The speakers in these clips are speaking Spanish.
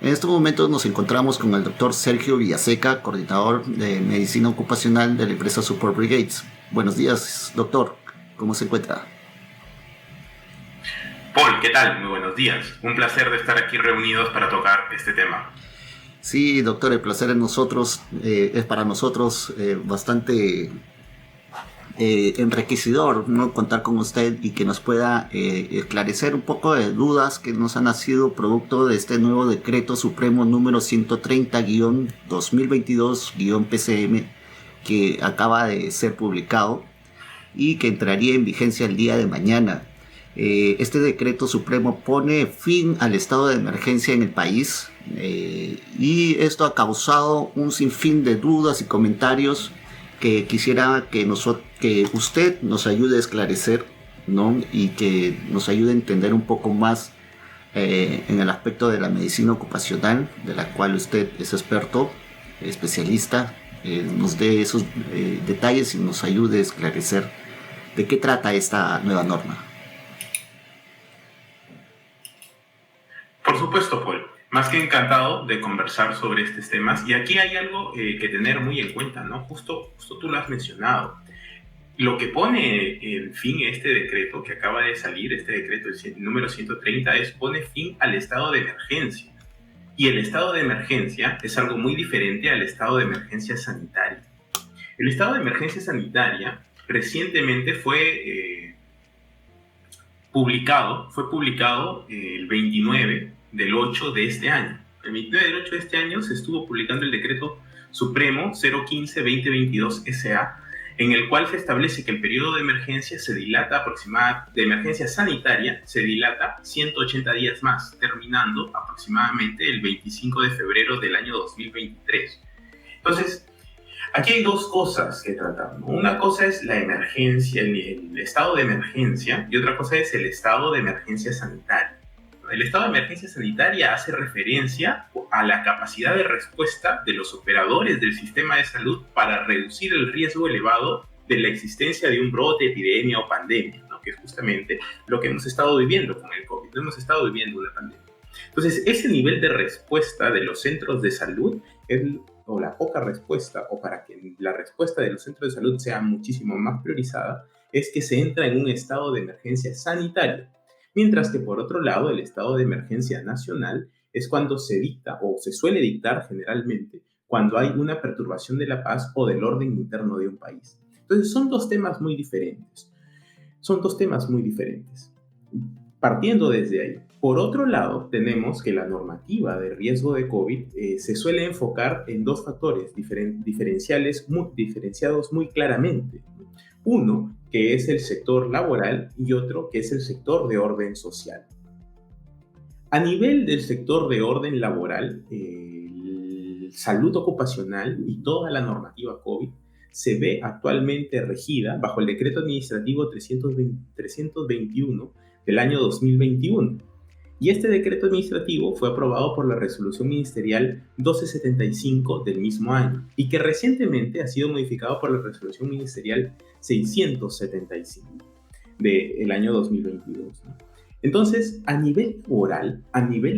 En estos momentos nos encontramos con el doctor Sergio Villaseca, coordinador de medicina ocupacional de la empresa Support Brigades. Buenos días, doctor. ¿Cómo se encuentra? Paul, ¿qué tal? Muy buenos días. Un placer de estar aquí reunidos para tocar este tema. Sí, doctor, el placer es para nosotros bastante enriquecedor, ¿no? Contar con usted y que nos pueda esclarecer un poco de dudas que nos han nacido producto de este nuevo decreto supremo número 130-2022-PCM que acaba de ser publicado y que entraría en vigencia el día de mañana. Este decreto supremo pone fin al estado de emergencia en el país y esto ha causado un sinfín de dudas y comentarios que quisiera que usted nos ayude a esclarecer, ¿no? Y que nos ayude a entender un poco más en el aspecto de la medicina ocupacional, de la cual usted es experto, especialista, nos dé esos detalles y nos ayude a esclarecer de qué trata esta nueva norma. Por supuesto, Paul. Más que encantado de conversar sobre estos temas. Y aquí hay algo que tener muy en cuenta, ¿no? Justo tú lo has mencionado. Lo que pone en fin este decreto que acaba de salir, este decreto el número 130, pone fin al estado de emergencia. Y el estado de emergencia es algo muy diferente al estado de emergencia sanitaria. El estado de emergencia sanitaria recientemente fue publicado el 29 del 8 de este año. El 29 del 8 de este año se estuvo publicando el decreto supremo 015-2022-SA, en el cual se establece que el periodo de emergencia de emergencia sanitaria se dilata 180 días más, terminando aproximadamente el 25 de febrero del año 2023. Entonces, aquí hay dos cosas que tratar, ¿no? Una cosa es la emergencia, el estado de emergencia, y otra cosa es el estado de emergencia sanitaria. El estado de emergencia sanitaria hace referencia a la capacidad de respuesta de los operadores del sistema de salud para reducir el riesgo elevado de la existencia de un brote, epidemia o pandemia, ¿no? Que es justamente lo que hemos estado viviendo con el COVID. No hemos estado viviendo una pandemia. Entonces, ese nivel de respuesta de los centros de salud o la poca respuesta, o para que la respuesta de los centros de salud sea muchísimo más priorizada, es que se entra en un estado de emergencia sanitaria. Mientras que, por otro lado, el estado de emergencia nacional es cuando se dicta, o se suele dictar generalmente, cuando hay una perturbación de la paz o del orden interno de un país. Entonces, son dos temas muy diferentes. Partiendo desde ahí. Por otro lado, tenemos que la normativa de riesgo de COVID se suele enfocar en dos factores diferenciados muy claramente. Uno, que es el sector laboral, y otro, que es el sector de orden social. A nivel del sector de orden laboral, salud ocupacional y toda la normativa COVID se ve actualmente regida bajo el decreto administrativo 321 del año 2021. Y este decreto administrativo fue aprobado por la resolución ministerial 1275 del mismo año y que recientemente ha sido modificado por la resolución ministerial 675 del año 2022, ¿no? Entonces, a nivel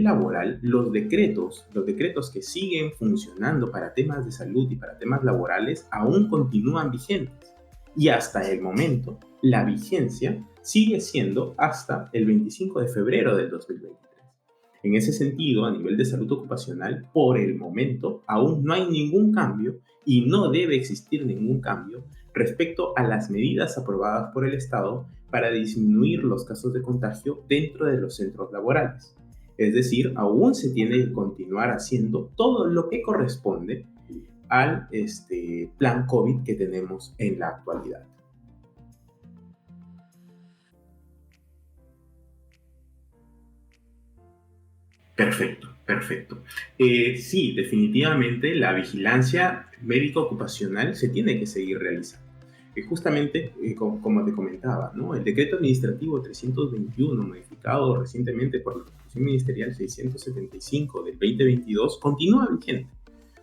laboral, los decretos que siguen funcionando para temas de salud y para temas laborales aún continúan vigentes. Y hasta el momento, la vigencia sigue siendo hasta el 25 de febrero del 2023. En ese sentido, a nivel de salud ocupacional, por el momento, aún no hay ningún cambio y no debe existir ningún cambio respecto a las medidas aprobadas por el Estado para disminuir los casos de contagio dentro de los centros laborales. Es decir, aún se tiene que continuar haciendo todo lo que corresponde al plan COVID que tenemos en la actualidad. Perfecto. Sí, definitivamente la vigilancia médico-ocupacional se tiene que seguir realizando. Justamente, como te comentaba, ¿no? El decreto administrativo 321, modificado recientemente por la resolución ministerial 675 del 2022, continúa vigente.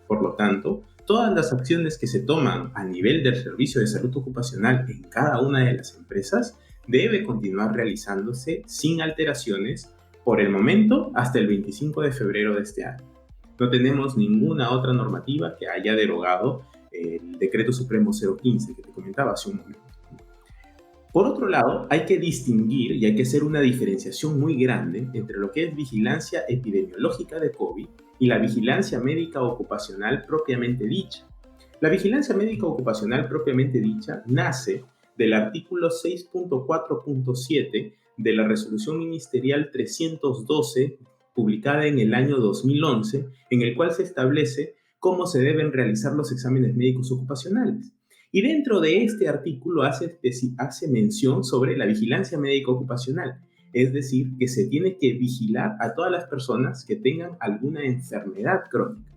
Por lo tanto, todas las acciones que se toman a nivel del servicio de salud ocupacional en cada una de las empresas debe continuar realizándose sin alteraciones por el momento hasta el 25 de febrero de este año. No tenemos ninguna otra normativa que haya derogado el Decreto Supremo 015 que te comentaba hace un momento. Por otro lado, hay que distinguir y hay que hacer una diferenciación muy grande entre lo que es vigilancia epidemiológica de COVID y la vigilancia médica ocupacional propiamente dicha. La vigilancia médica ocupacional propiamente dicha nace del artículo 6.4.7 de la Resolución Ministerial 312, publicada en el año 2011, en el cual se establece cómo se deben realizar los exámenes médicos ocupacionales. Y dentro de este artículo hace mención sobre la vigilancia médica ocupacional, es decir, que se tiene que vigilar a todas las personas que tengan alguna enfermedad crónica,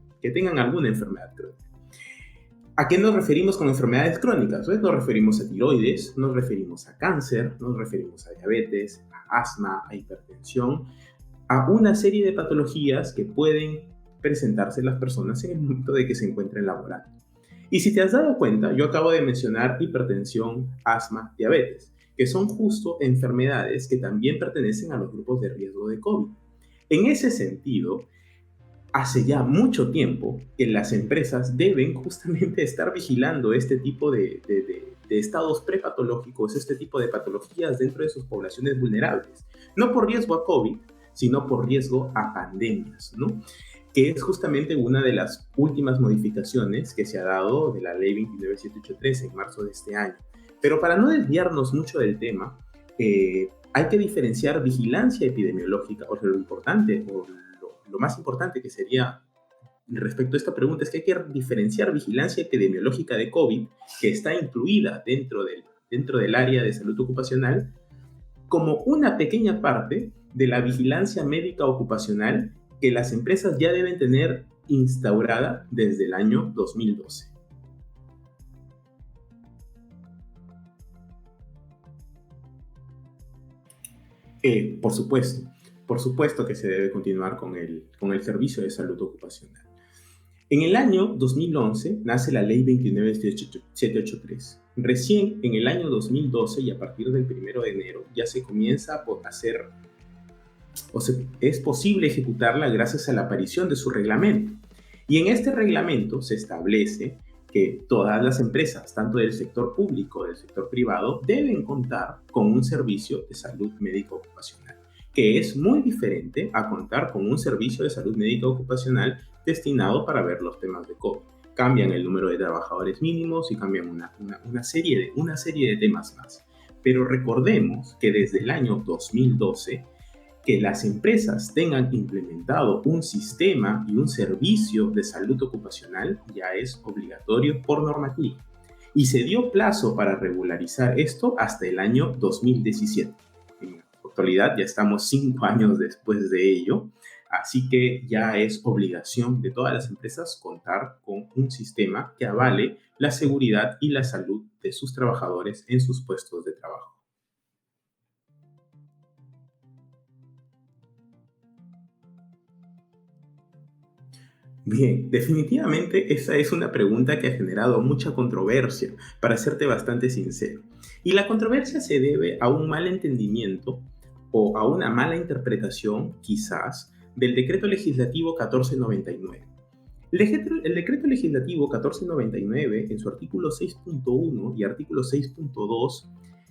¿A qué nos referimos con enfermedades crónicas? Pues nos referimos a tiroides, nos referimos a cáncer, nos referimos a diabetes, a asma, a hipertensión, a una serie de patologías que pueden presentarse en las personas en el momento de que se encuentren laborando. Y si te has dado cuenta, yo acabo de mencionar hipertensión, asma, diabetes, que son justo enfermedades que también pertenecen a los grupos de riesgo de COVID. En ese sentido, hace ya mucho tiempo que las empresas deben justamente estar vigilando este tipo de estados prepatológicos, este tipo de patologías dentro de sus poblaciones vulnerables. No por riesgo a COVID, sino por riesgo a pandemias, ¿no? Que es justamente una de las últimas modificaciones que se ha dado de la Ley 29783 en marzo de este año. Pero para no desviarnos mucho del tema, hay que diferenciar vigilancia epidemiológica, o sea, lo más importante que sería respecto a esta pregunta es que hay que diferenciar vigilancia epidemiológica de COVID, que está incluida dentro del área de salud ocupacional, como una pequeña parte de la vigilancia médica ocupacional que las empresas ya deben tener instaurada desde el año 2012. Por supuesto que se debe continuar con el servicio de salud ocupacional. En el año 2011 nace la Ley 29783. Recién en el año 2012 y a partir del 1 de enero ya se comienza a hacer, es posible ejecutarla gracias a la aparición de su reglamento. Y en este reglamento se establece que todas las empresas, tanto del sector público como del sector privado, deben contar con un servicio de salud médica ocupacional, que es muy diferente a contar con un servicio de salud médica ocupacional destinado para ver los temas de COVID. Cambian el número de trabajadores mínimos y cambian una serie de temas más. Pero recordemos que desde el año 2012, que las empresas tengan implementado un sistema y un servicio de salud ocupacional ya es obligatorio por normativa. Y se dio plazo para regularizar esto hasta el año 2017. En la actualidad ya estamos 5 años después de ello, así que ya es obligación de todas las empresas contar con un sistema que avale la seguridad y la salud de sus trabajadores en sus puestos de trabajo. Bien, definitivamente esa es una pregunta que ha generado mucha controversia, para serte bastante sincero. Y la controversia se debe a un mal entendimiento o a una mala interpretación, quizás, del Decreto Legislativo 1499. El Decreto Legislativo 1499, en su artículo 6.1 y artículo 6.2,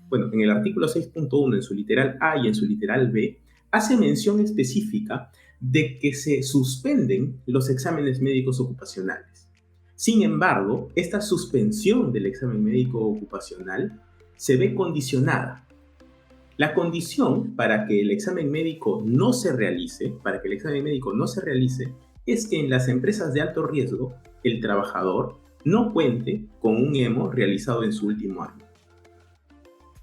bueno, en el artículo 6.1, en su literal A y en su literal B, hace mención específica de que se suspenden los exámenes médicos ocupacionales. Sin embargo, esta suspensión del examen médico ocupacional se ve condicionada. La condición para que el examen médico no se realice, es que en las empresas de alto riesgo, el trabajador no cuente con un EMO realizado en su último año.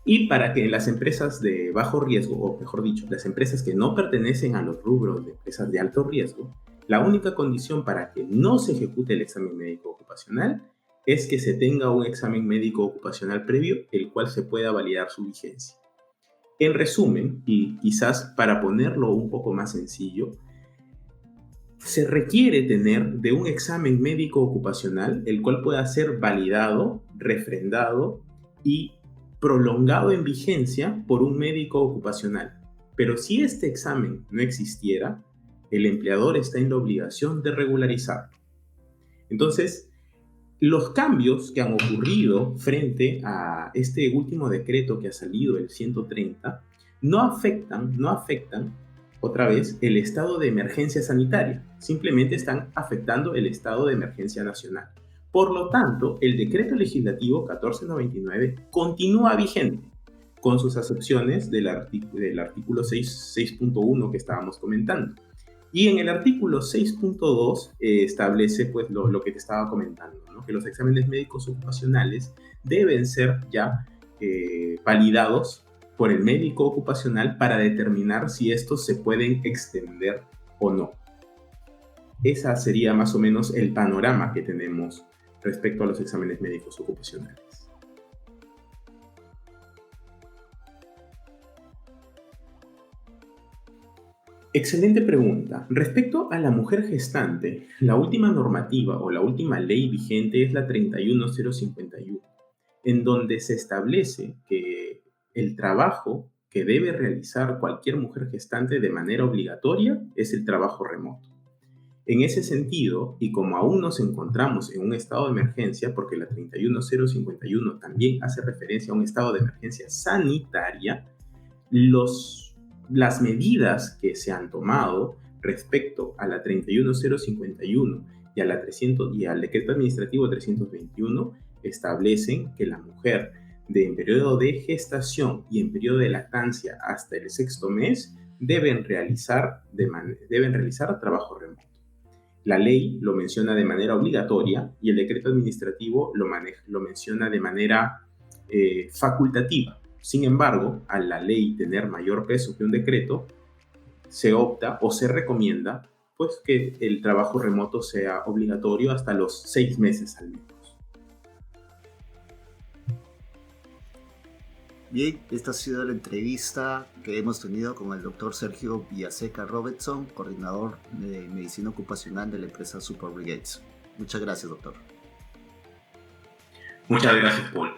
Y para que las empresas de bajo riesgo, o mejor dicho, las empresas que no pertenecen a los rubros de empresas de alto riesgo, la única condición para que no se ejecute el examen médico ocupacional es que se tenga un examen médico ocupacional previo, el cual se pueda validar su vigencia. En resumen, y quizás para ponerlo un poco más sencillo, se requiere tener de un examen médico ocupacional, el cual pueda ser validado, refrendado y prolongado en vigencia por un médico ocupacional. Pero si este examen no existiera, el empleador está en la obligación de regularizarlo. Entonces, los cambios que han ocurrido frente a este último decreto que ha salido, el 130, no afectan otra vez el estado de emergencia sanitaria, simplemente están afectando el estado de emergencia nacional. Por lo tanto, el decreto legislativo 1499 continúa vigente, con sus acepciones del artículo 6.1 que estábamos comentando. Y en el artículo 6.2 establece pues lo que te estaba comentando, ¿no? Que los exámenes médicos ocupacionales deben ser ya validados por el médico ocupacional para determinar si estos se pueden extender o no. Ese sería más o menos el panorama que tenemos respecto a los exámenes médicos ocupacionales. Excelente pregunta. Respecto a la mujer gestante, la última normativa o la última ley vigente es la 31051, en donde se establece que el trabajo que debe realizar cualquier mujer gestante de manera obligatoria es el trabajo remoto. En ese sentido, y como aún nos encontramos en un estado de emergencia, porque la 31051 también hace referencia a un estado de emergencia sanitaria, las medidas que se han tomado respecto a la 31051 y al decreto administrativo 321 establecen que la mujer en periodo de gestación y en periodo de lactancia hasta el 6º mes deben realizar trabajo remoto. La ley lo menciona de manera obligatoria y el decreto administrativo lo menciona de manera facultativa. Sin embargo, a la ley tener mayor peso que un decreto, se opta o se recomienda pues, que el trabajo remoto sea obligatorio hasta los 6 meses al menos. Bien, esta ha sido la entrevista que hemos tenido con el doctor Sergio Villaseca Robertson, coordinador de medicina ocupacional de la empresa Super Brigades. Muchas gracias, doctor. Muchas gracias, Paul.